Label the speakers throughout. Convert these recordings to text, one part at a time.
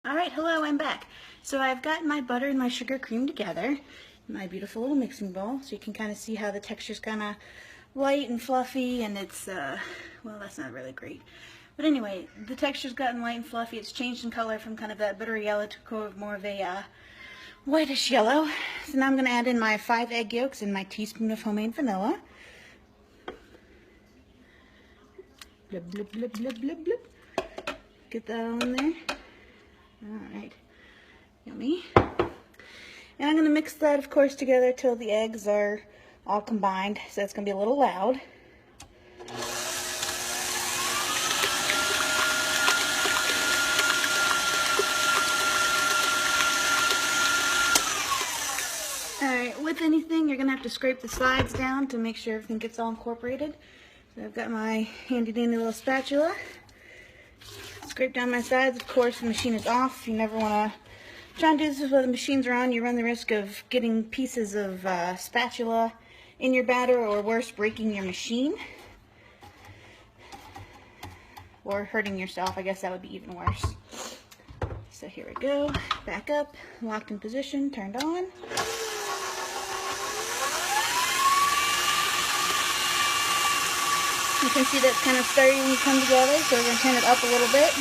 Speaker 1: Alright, hello, I'm back. So I've got my butter and my sugar cream together in my beautiful little mixing bowl, so you can kind of see how the texture's kind of light and fluffy, and it's, well, that's not really great. But anyway, the texture's gotten light and fluffy. It's changed in color from kind of that buttery yellow to more of a whitish yellow. So now I'm going to add in my 5 egg yolks and my teaspoon of homemade vanilla. Blub, blub, blub, blub, blub, blub. Get that all in there. Alright, yummy. And I'm going to mix that, of course, together till the eggs are all combined, so it's going to be a little loud. Alright, with anything, you're going to have to scrape the sides down to make sure everything gets all incorporated. So I've got my handy dandy little spatula. Scrape down my sides. Of course, the machine is off. You never want to try and do this while the machines are on. You run the risk of getting pieces of spatula in your batter, or worse, breaking your machine. Or hurting yourself. I guess that would be even worse. So here we go. Back up. Locked in position. Turned on. You can see that's kind of starting to come together, so we're going to turn it up a little bit.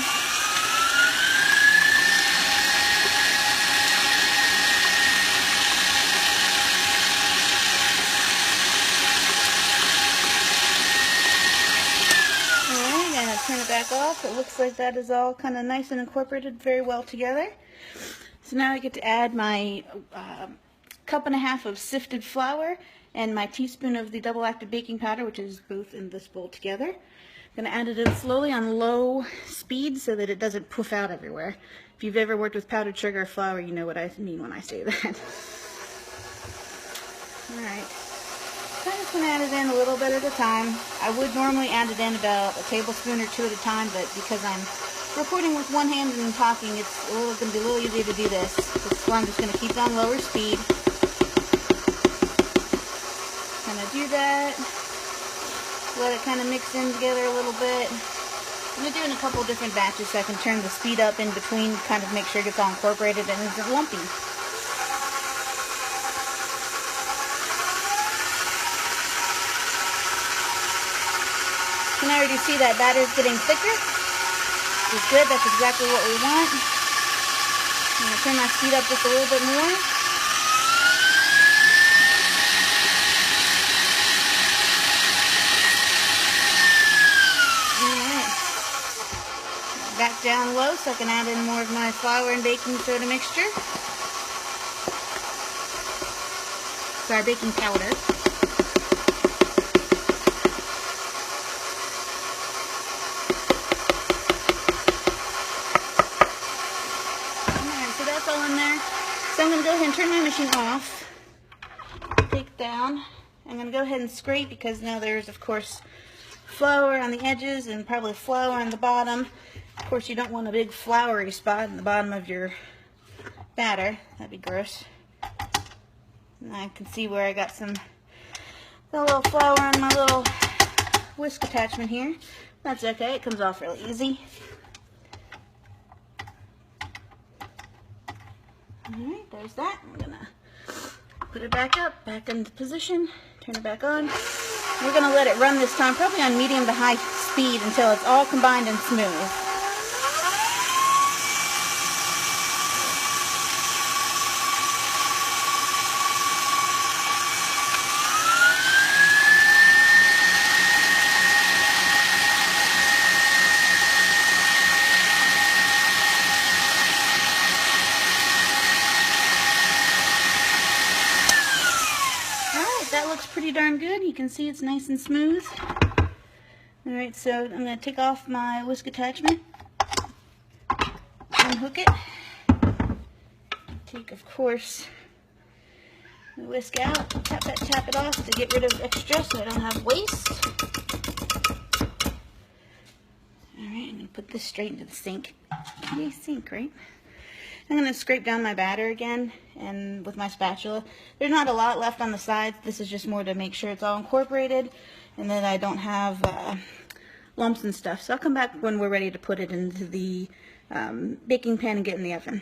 Speaker 1: Alright, and turn it back off. It looks like that is all kind of nice and incorporated very well together. So now I get to add my cup and a half of sifted flour and my teaspoon of the double active baking powder, which is both in this bowl together. I'm going to add it in slowly on low speed so that it doesn't poof out everywhere. If you've ever worked with powdered sugar or flour, you know what I mean when I say that. Alright, so I'm just going to add it in a little bit at a time. I would normally add it in about a tablespoon or 2 at a time, but because I'm recording with one hand and talking, it's going to be a little easier to do this. So I'm just going to keep it on lower speed. Do that, let it kind of mix in together a little bit. I'm going to do it in a couple different batches so I can turn the speed up in between, kind of make sure it gets all incorporated and isn't lumpy. You can already see that batter is getting thicker, which is good. That's exactly what we want. I'm going to turn my speed up just a little bit more. Back down low so I can add in more of my flour and baking soda mixture. Sorry, baking powder. Alright, so that's all in there. So I'm going to go ahead and turn my machine off. Take it down. I'm going to go ahead and scrape because now there's, of course, flour on the edges and probably flour on the bottom. Of course, you don't want a big floury spot in the bottom of your batter. That'd be gross. And I can see where I got a little flour on my little whisk attachment here. That's okay. It comes off really easy. Alright, there's that. I'm going to put it back up, back into position, turn it back on. We're going to let it run this time, probably on medium to high speed until it's all combined and smooth. That looks pretty darn good. You can see it's nice and smooth. Alright, so I'm going to take off my whisk attachment, unhook it, take, of course, the whisk out, tap it off to get rid of extra so I don't have waste. Alright, I'm going to put this straight into the sink. Yay, sink, right? I'm going to scrape down my batter again and with my spatula. There's not a lot left on the sides. This is just more to make sure it's all incorporated and that I don't have lumps and stuff. So I'll come back when we're ready to put it into the baking pan and get in the oven.